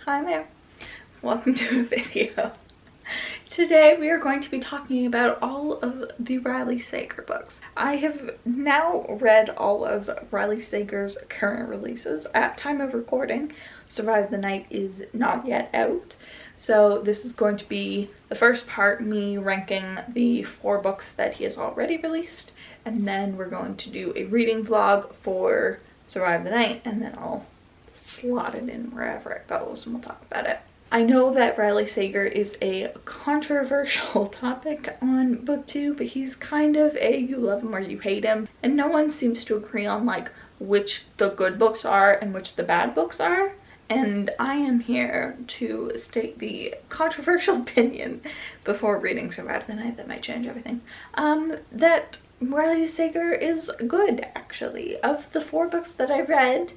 Hi there, welcome to a video. Today we are going to be talking about all of the Riley Sager books. I have now read all of Riley Sager's current releases. At time of recording, Survive the Night is not yet out. So this is going to be the first part, me ranking the 4 books that he has already released. And then we're going to do a reading vlog for Survive the Night, and then I'll slot it in wherever it goes and we'll talk about it. I know that Riley Sager is a controversial topic on book 2, but he's kind of a you love him or you hate him, and no one seems to agree on like which the good books are and which the bad books are. And I am here to state the controversial opinion before reading Survive the Night that might change everything. That Riley Sager is good, actually. Of the 4 books that I read,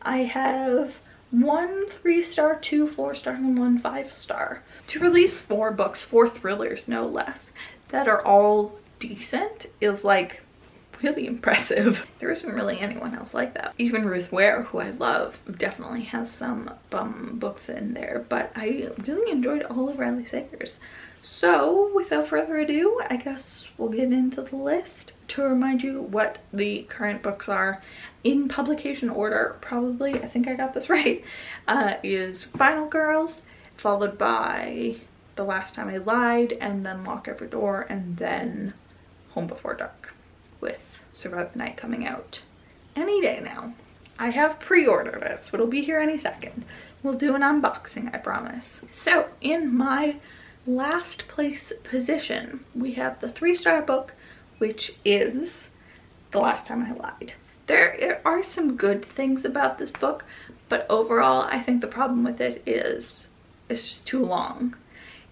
I have 1 3-star, 2 4-star, and 1 5-star. To release 4 books, 4 thrillers no less, that are all decent is like really impressive. There isn't really anyone else like that. Even Ruth Ware, who I love, definitely has some bum books in there, but I really enjoyed all of Riley Sager's. So without further ado, I guess we'll get into the list. To remind you what the current books are in publication order, probably, I think I got this right, is Final Girls, followed by The Last Time I Lied, and then Lock Every Door, and then Home Before Dark, with Survive the Night coming out any day now. I have pre-ordered it, so it'll be here any second. We'll do an unboxing, I promise. So in my last place position, we have the 3-star book, which is The Last Time I Lied. There are some good things about this book, but overall I think the problem with it is it's just too long.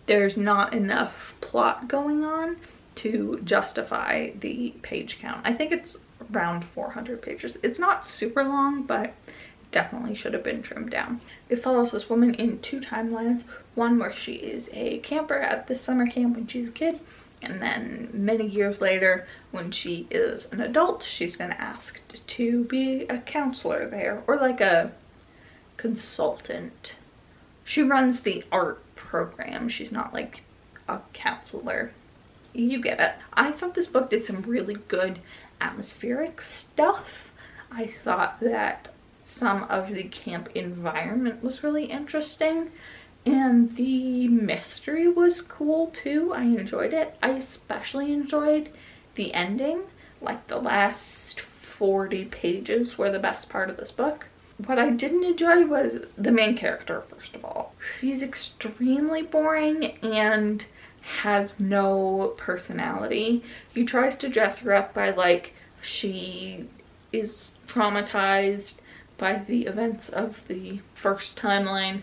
There's not enough plot going on to justify the page count. I think it's around 400 pages. It's not super long, but it definitely should have been trimmed down. It follows this woman in 2 timelines, one where she is a camper at this summer camp when she's a kid, and then many years later, when she is an adult, she's been asked to be a counselor there, or like a consultant. She runs the art program. She's not like a counselor. You get it. I thought this book did some really good atmospheric stuff. I thought that some of the camp environment was really interesting. And the mystery was cool too. I enjoyed it. I especially enjoyed the ending. Like the last 40 pages were the best part of this book. What I didn't enjoy was the main character, first of all. She's extremely boring and has no personality. He tries to dress her up by like she is traumatized by the events of the first timeline,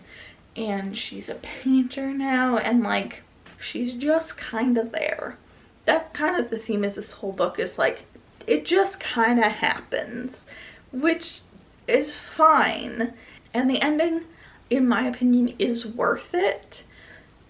and she's a painter now, and like she's just kind of there. That's kind of the theme of this whole book, is like it just kind of happens, which is fine. And the ending, in my opinion, is worth it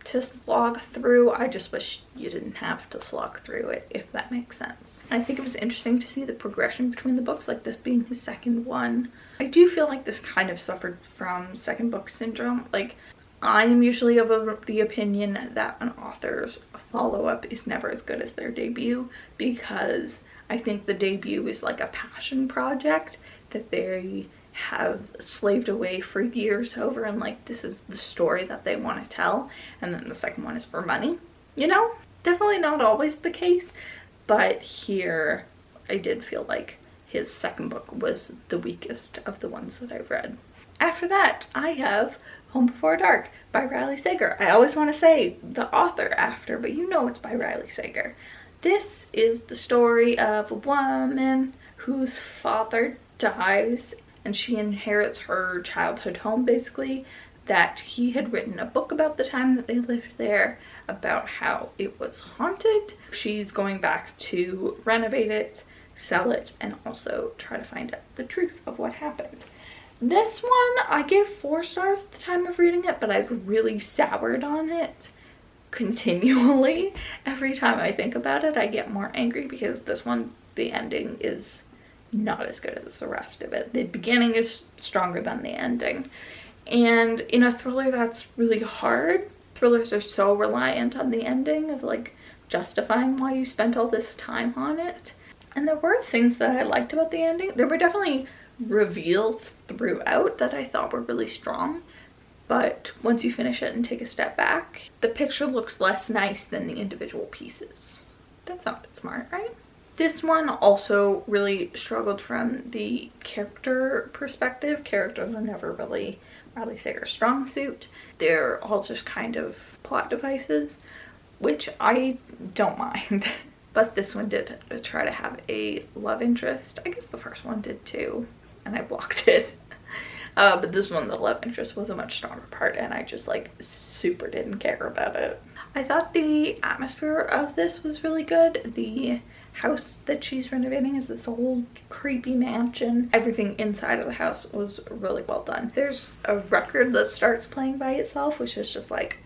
to slog through. I just wish you didn't have to slog through it, if that makes sense. I think it was interesting to see the progression between the books, like this being his second one. I do feel like this kind of suffered from second book syndrome. Like, I am usually of the opinion that an author's follow-up is never as good as their debut, because I think the debut is like a passion project that they have slaved away for years over, and like this is the story that they want to tell, and then the second one is for money, you know? Definitely not always the case, but here I did feel like his second book was the weakest of the ones that I've read. After that, I have Home Before Dark by Riley Sager. I always want to say the author after, but you know it's by Riley Sager. This is the story of a woman whose father dies, and she inherits her childhood home, basically, that he had written a book about the time that they lived there, about how it was haunted. She's going back to renovate it, sell it, and also try to find out the truth of what happened. This one, I gave 4 stars at the time of reading it, but I've really soured on it continually. Every time I think about it, I get more angry, because this one, the ending is not as good as the rest of it. The beginning is stronger than the ending, And in a thriller that's really hard, thrillers are so reliant on the ending of like justifying why you spent all this time on it. And there were things that I liked about the ending. There were definitely reveals throughout that I thought were really strong, but once you finish it and take a step back, the picture looks less nice than the individual pieces. That sounded smart, right? This one also really struggled from the character perspective. Characters are never really Riley Sager's strong suit. They're all just kind of plot devices, which I don't mind. But this one did try to have a love interest. I guess the first one did too, and I blocked it. But this one, the love interest was a much stronger part, and I just like super didn't care about it. I thought the atmosphere of this was really good. The house that she's renovating is this old creepy mansion. Everything inside of the house was really well done. There's a record that starts playing by itself, which is just like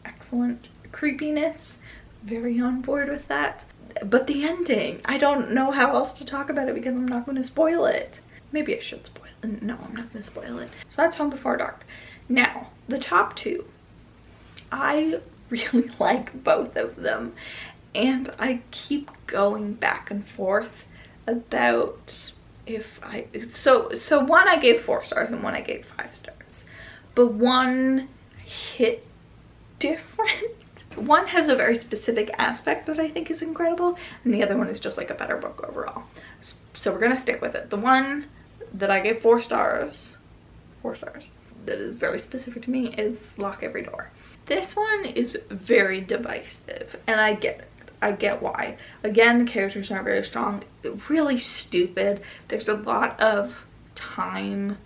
excellent creepiness. Very on board with that. But the ending, I don't know how else to talk about it because I'm not going to spoil it. Maybe I should spoil it. No, I'm not going to spoil it. So that's Home Before Dark. Now, the top two. I really like both of them, and I keep going back and forth about if I so one I gave 4 stars and one I gave 5 stars, but one hit different. One has a very specific aspect that I think is incredible, and the other one is just like a better book overall. So we're gonna stick with it. The one that I gave 4 stars, that is very specific to me is Lock Every Door. This one is very divisive, and I get it. I get why. Again, the characters aren't very strong. Really stupid. There's a lot of time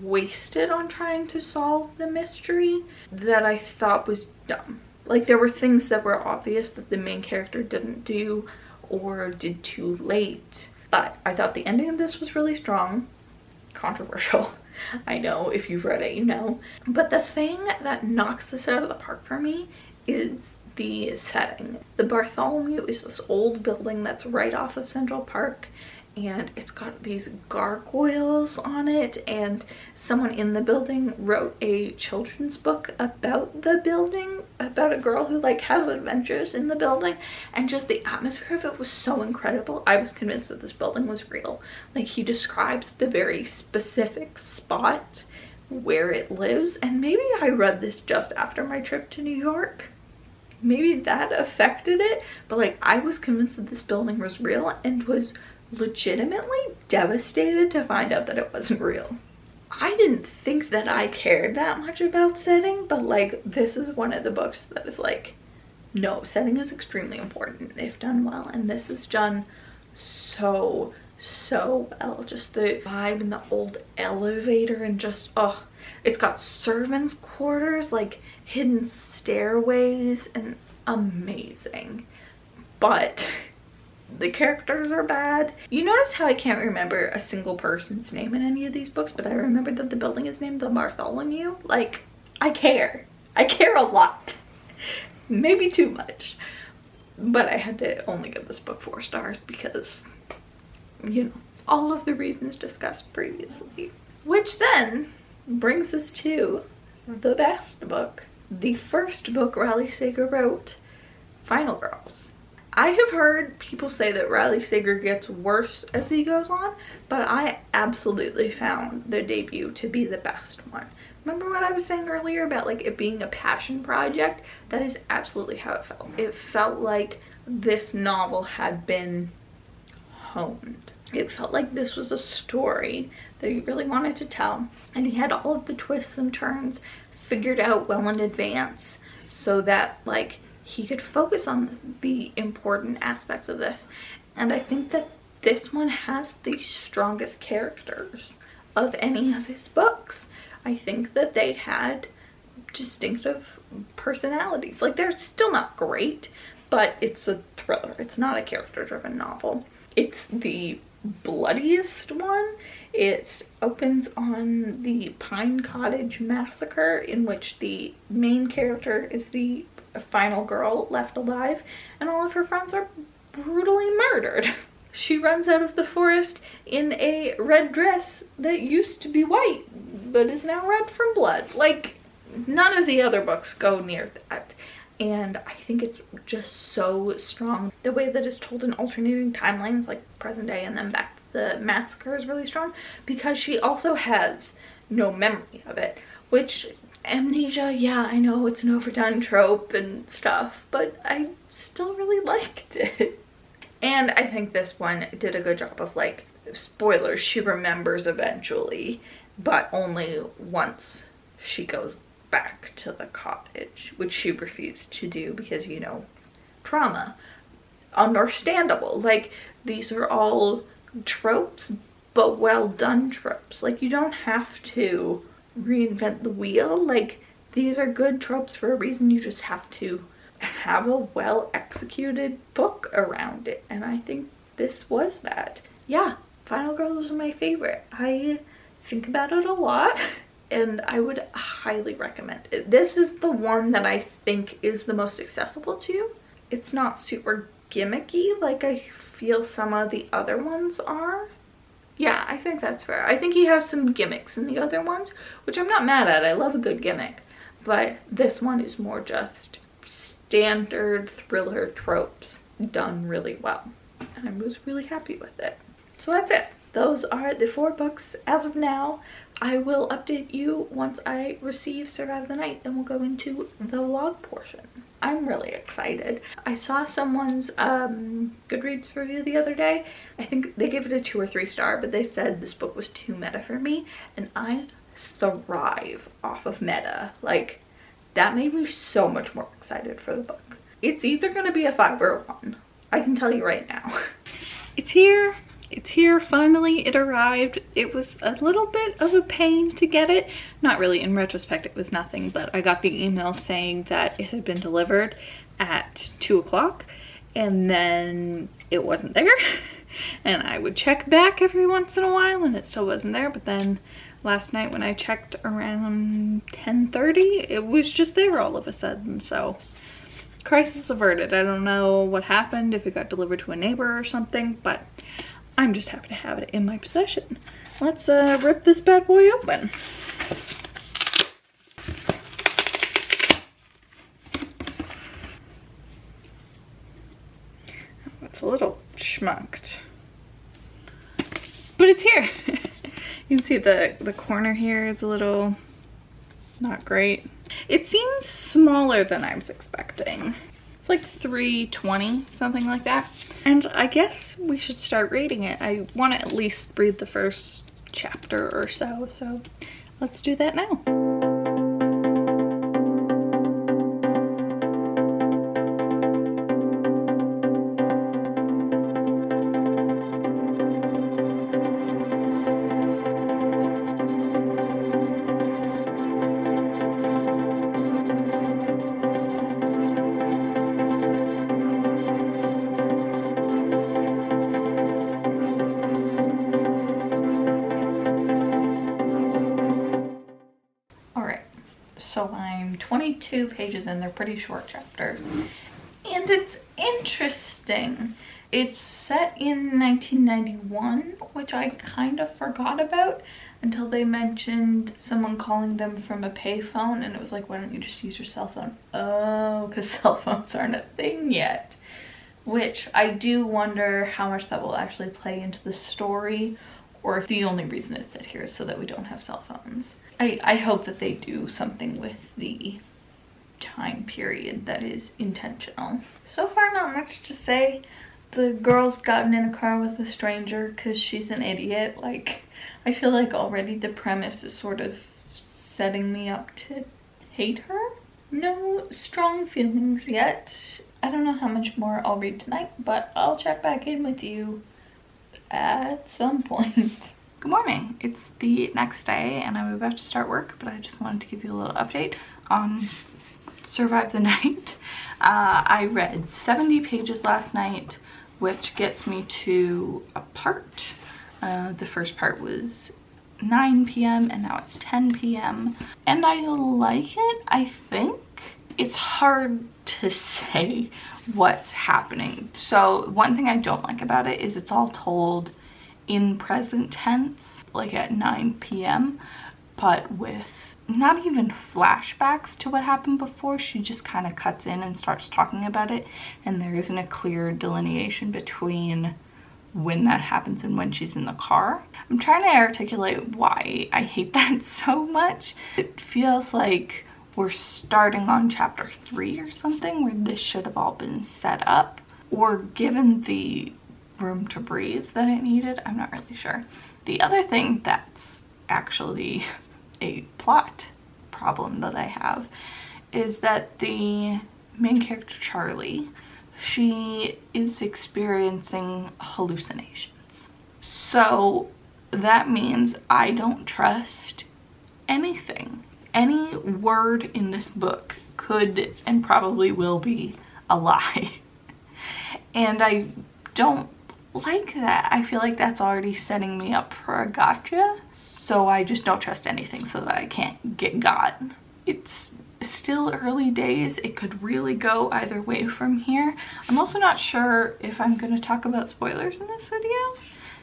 wasted on trying to solve the mystery that I thought was dumb. Like, there were things that were obvious that the main character didn't do or did too late. But I thought the ending of this was really strong. Controversial. I know, if you've read it, you know. But the thing that knocks this out of the park for me is the setting. The Bartholomew is this old building that's right off of Central Park, and it's got these gargoyles on it, and someone in the building wrote a children's book about the building, about a girl who like has adventures in the building, and just the atmosphere of it was so incredible. I was convinced that this building was real. Like, he describes the very specific spot where it lives, and maybe I read this just after my trip to New York. Maybe that affected it, but like, I was convinced that this building was real and was legitimately devastated to find out that it wasn't real. I didn't think that I cared that much about setting, but like, this is one of the books that is like, no, setting is extremely important if done well, and this is done so well. Just the vibe in the old elevator, and just, oh, it's got servants' quarters, like hidden stairways, and amazing. But the characters are bad. You notice how I can't remember a single person's name in any of these books, but I remember that the building is named the Bartholomew. Like, I care a lot. Maybe too much, but I had to only give this book 4 stars because, you know, all of the reasons discussed previously. Which then brings us to the best book, the first book Riley Sager wrote, Final Girls. I have heard people say that Riley Sager gets worse as he goes on, but I absolutely found the debut to be the best one. Remember what I was saying earlier about like it being a passion project? That is absolutely how it felt. It felt like this novel had been honed. It felt like this was a story that he really wanted to tell, and he had all of the twists and turns figured out well in advance so that like he could focus on the important aspects of this. And I think that this one has the strongest characters of any of his books. I think that they had distinctive personalities. Like, they're still not great, but it's a thriller. It's not a character-driven novel. It's the bloodiest one. It opens on the Pine Cottage massacre, in which the main character is the final girl left alive, and all of her friends are brutally murdered. She runs out of the forest in a red dress that used to be white. but is now red from blood. Like, none of the other books go near that. And I think it's just so strong. The way that it's told in alternating timelines, like present day and then back to the massacre, is really strong because she also has no memory of it, which amnesia, yeah, I know it's an overdone trope and stuff, but I still really liked it. And I think this one did a good job of, like, spoilers, she remembers eventually, but only once she goes back to the cottage, which she refused to do because, you know, trauma. Understandable. Like, these are all tropes, but well done tropes. Like, you don't have to reinvent the wheel. Like, these are good tropes for a reason. You just have to have a well executed book around it, and I think this was that. Yeah, Final Girls was my favorite. I think about it a lot and I would highly recommend it. This is the one that I think is the most accessible to you. It's not super gimmicky like I feel some of the other ones are. Yeah, I think that's fair. I think he has some gimmicks in the other ones, which I'm not mad at. I love a good gimmick, but this one is more just standard thriller tropes done really well, and I was really happy with it. So that's it. Those are the 4 books as of now. I will update you once I receive Survive the Night, and we'll go into the vlog portion. I'm really excited. I saw someone's Goodreads review the other day. I think they gave it a 2 or 3 star, but they said this book was too meta for me, and I thrive off of meta. Like, that made me so much more excited for the book. It's either gonna be a 5 or a 1. I can tell you right now. It's here. It's here, finally. It arrived. It was a little bit of a pain to get it. Not really, in retrospect it was nothing, but I got the email saying that it had been delivered at 2 o'clock and then it wasn't there. And I would check back every once in a while and it still wasn't there, but then last night when I checked around 10:30, it was just there all of a sudden. So crisis averted. I don't know what happened, if it got delivered to a neighbor or something, but I'm just happy to have it in my possession. Let's rip this bad boy open. It's a little schmucked, but it's here. You can see the corner here is a little not great. It seems smaller than I was expecting. It's like 320, something like that. And I guess we should start reading it. I want to at least read the first chapter or so let's do that now. So I'm 22 pages in, they're pretty short chapters. And it's interesting. It's set in 1991, which I kind of forgot about until they mentioned someone calling them from a payphone, and it was like, why don't you just use your cell phone? Oh, because cell phones aren't a thing yet. Which I do wonder how much that will actually play into the story, or if the only reason it's set here is so that we don't have cell phones. I hope that they do something with the time period that is intentional. So far, not much to say. The girl's gotten in a car with a stranger because she's an idiot. Like, I feel like already the premise is sort of setting me up to hate her. No strong feelings yet. I don't know how much more I'll read tonight, but I'll check back in with you at some point. Good morning. It's the next day and I'm about to start work, but I just wanted to give you a little update on Survive the Night. I read 70 pages last night, which gets me to a part. The first part was 9 p.m. and now it's 10 p.m. and I like it, I think. It's hard to say what's happening. So one thing I don't like about it is it's all told in present tense, like at 9 p.m. but with not even flashbacks to what happened before. She just kind of cuts in and starts talking about it, and there isn't a clear delineation between when that happens and when she's in the car. I'm trying to articulate why I hate that so much. It feels like we're starting on chapter 3 or something, where this should have all been set up or given the room to breathe that it needed. I'm not really sure. The other thing that's actually a plot problem that I have is that the main character, Charlie, she is experiencing hallucinations. So that means I don't trust anything. Any word in this book could and probably will be a lie. And I don't like that. I feel like that's already setting me up for a gotcha. So I just don't trust anything so that I can't get got. It's still early days. It could really go either way from here. I'm also not sure if I'm going to talk about spoilers in this video.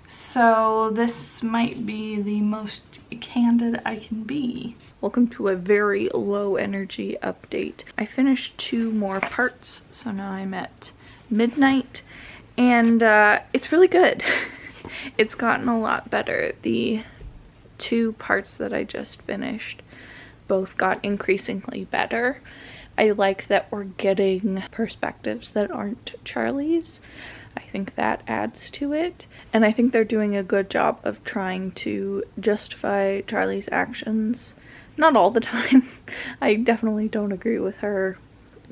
So this might be the most candid I can be. Welcome to a very low energy update. I finished 2 more parts, so now I'm at midnight, and it's really good. It's gotten a lot better. The 2 parts that I just finished both got increasingly better. I like that we're getting perspectives that aren't Charlie's. I think that adds to it, and I think they're doing a good job of trying to justify Charlie's actions. Not all the time. I definitely don't agree with her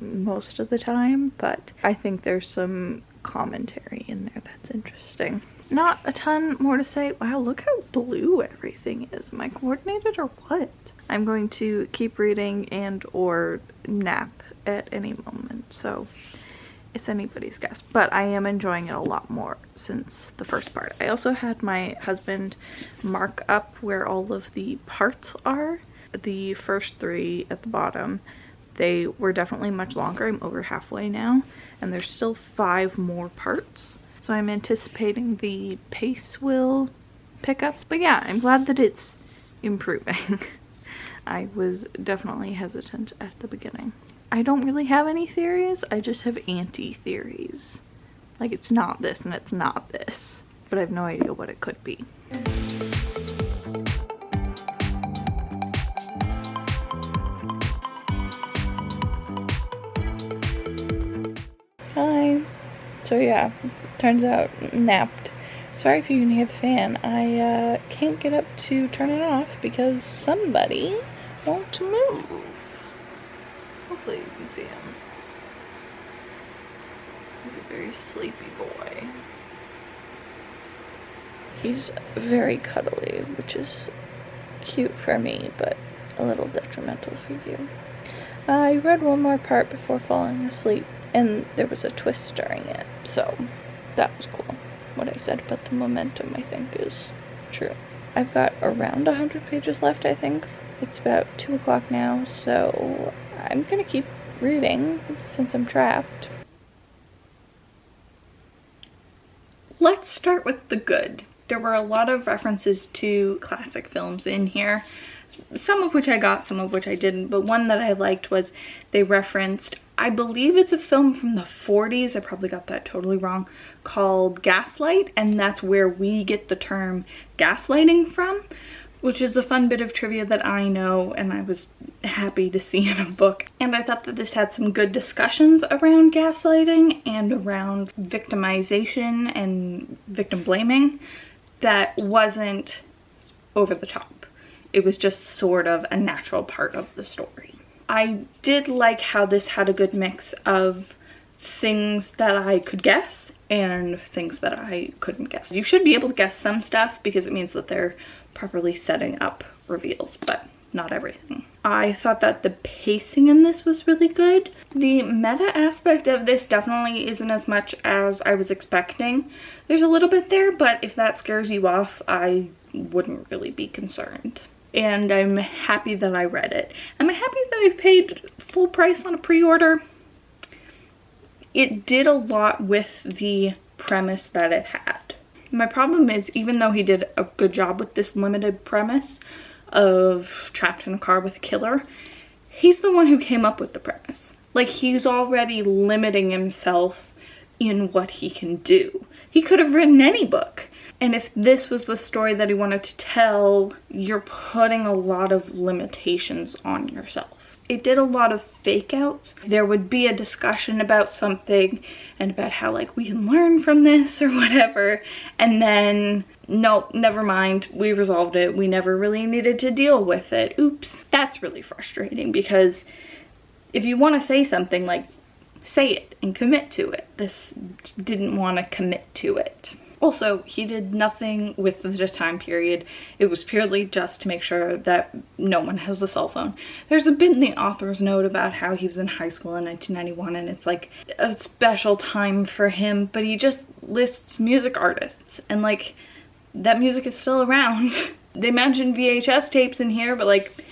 most of the time, but I think there's some commentary in there that's interesting. Not a ton more to say. Wow, look how blue everything is. Am I coordinated or what? I'm going to keep reading and or nap at any moment, so it's anybody's guess. But I am enjoying it a lot more since the first part. I also had my husband mark up where all of the parts are. The first 3 at the bottom, they were definitely much longer. I'm over halfway now, and there's still 5 more parts. So I'm anticipating the pace will pick up. But yeah, I'm glad that it's improving. I was definitely hesitant at the beginning. I don't really have any theories. I just have anti-theories. Like, it's not this and it's not this. But I have no idea what it could be. Hi. So yeah, turns out napped. Sorry if you can hear the fan. I can't get up to turn it off because somebody won't move. Hopefully you can see him. He's a very sleepy boy. He's very cuddly, which is cute for me, but a little detrimental for you. I read 1 more part before falling asleep, and there was a twist during it, so that was cool. What I said about the momentum, I think, is true. I've got around 100 pages left, I think. It's about 2 o'clock now, so I'm gonna keep reading since I'm trapped. Let's start with the good. There were a lot of references to classic films in here, some of which I got, some of which I didn't, but one that I liked was they referenced, I believe it's a film from the 40s, I probably got that totally wrong, called Gaslight, and that's where we get the term gaslighting from, which is a fun bit of trivia that I know and I was happy to see in a book. And I thought that this had some good discussions around gaslighting and around victimization and victim blaming that wasn't over the top. It was just sort of a natural part of the story. I did like how this had a good mix of things that I could guess and things that I couldn't guess. You should be able to guess some stuff because it means that they're properly setting up reveals, but not everything. I thought that the pacing in this was really good. The meta aspect of this definitely isn't as much as I was expecting. There's a little bit there, but if that scares you off, I wouldn't really be concerned. And I'm happy that I read it. I'm happy that I paid full price on a pre-order. It did a lot with the premise that it had. My problem is, even though he did a good job with this limited premise, of Trapped in a Car with a Killer, he's the one who came up with the premise. Like, he's already limiting himself in what he can do. He could have written any book. And if this was the story that he wanted to tell, you're putting a lot of limitations on yourself. It did a lot of fake outs. There would be a discussion about something and about how, like, we can learn from this or whatever. And then, nope, never mind. We resolved it. We never really needed to deal with it. Oops. That's really frustrating, because if you want to say something, like, say it and commit to it. This didn't want to commit to it. Also, he did nothing with the time period. It was purely just to make sure that no one has a cell phone. There's a bit in the author's note about how he was in high school in 1991 and it's like a special time for him, but he just lists music artists and like that music is still around. They mentioned VHS tapes in here, but like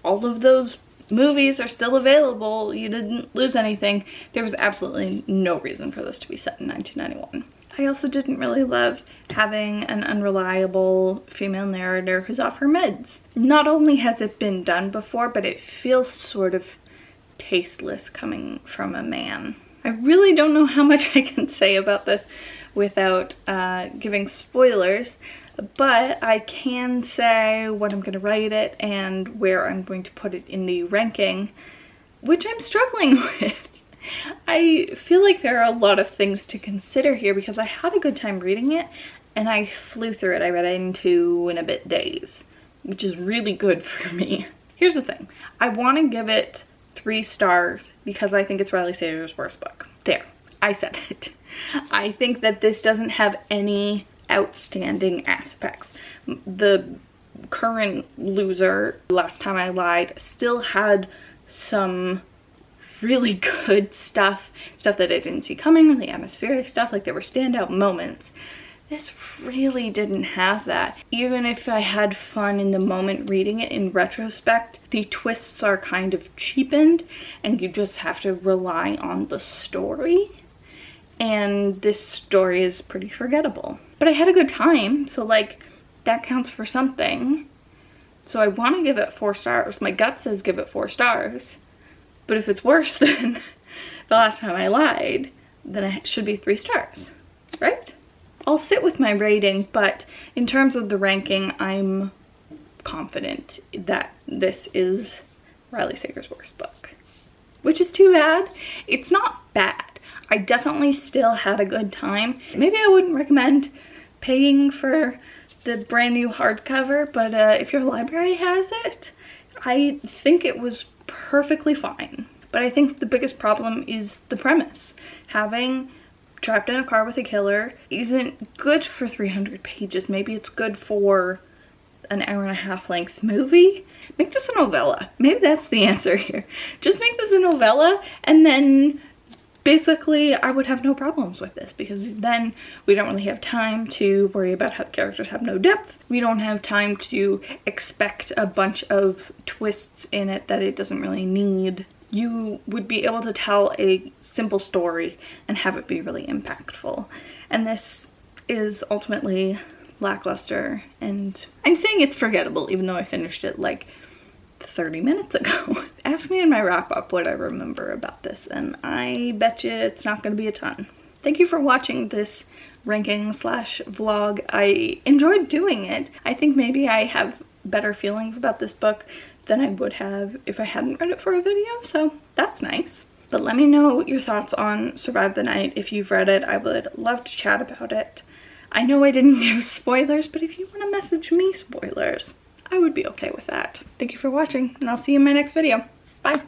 all of those movies are still available. You didn't lose anything. There was absolutely no reason for this to be set in 1991. I also didn't really love having an unreliable female narrator who's off her meds. Not only has it been done before, but it feels sort of tasteless coming from a man. I really don't know how much I can say about this without giving spoilers, but I can say what I'm going to rate it and where I'm going to put it in the ranking, which I'm struggling with. I feel like there are a lot of things to consider here because I had a good time reading it and I flew through it. I read it in 2.5 days, which is really good for me. Here's the thing. I want to give it 3 stars because I think it's Riley Sager's worst book. There, I said it. I think that this doesn't have any outstanding aspects. The current loser, Last Time I Lied, still had some really good stuff that I didn't see coming, really atmospheric stuff, like there were standout moments. This really didn't have that. Even if I had fun in the moment reading it, in retrospect, the twists are kind of cheapened and you just have to rely on the story. And this story is pretty forgettable. But I had a good time, so like that counts for something. So I want to give it 4 stars. My gut says give it 4 stars. But if it's worse than The Last Time I Lied, then it should be 3 stars, right? I'll sit with my rating, but in terms of the ranking, I'm confident that this is Riley Sager's worst book, which is too bad. It's not bad. I definitely still had a good time. Maybe I wouldn't recommend paying for the brand new hardcover, but if your library has it, I think it was perfectly fine. But I think the biggest problem is the premise. Having Trapped in a Car with a Killer isn't good for 300 pages. Maybe it's good for an 1.5-hour length movie. Make this a novella. Maybe that's the answer here. Just make this a novella and then basically I would have no problems with this because then we don't really have time to worry about how the characters have no depth. We don't have time to expect a bunch of twists in it that it doesn't really need. You would be able to tell a simple story and have it be really impactful. And this is ultimately lackluster, and I'm saying it's forgettable even though I finished it like 30 minutes ago. Ask me in my wrap-up what I remember about this, and I bet you it's not going to be a ton. Thank you for watching this ranking/vlog. I enjoyed doing it. I think maybe I have better feelings about this book than I would have if I hadn't read it for a video, so that's nice. But let me know your thoughts on Survive the Night. If you've read it, I would love to chat about it. I know I didn't give spoilers, but if you want to message me spoilers, I would be okay with that. Thank you for watching, and I'll see you in my next video. Bye.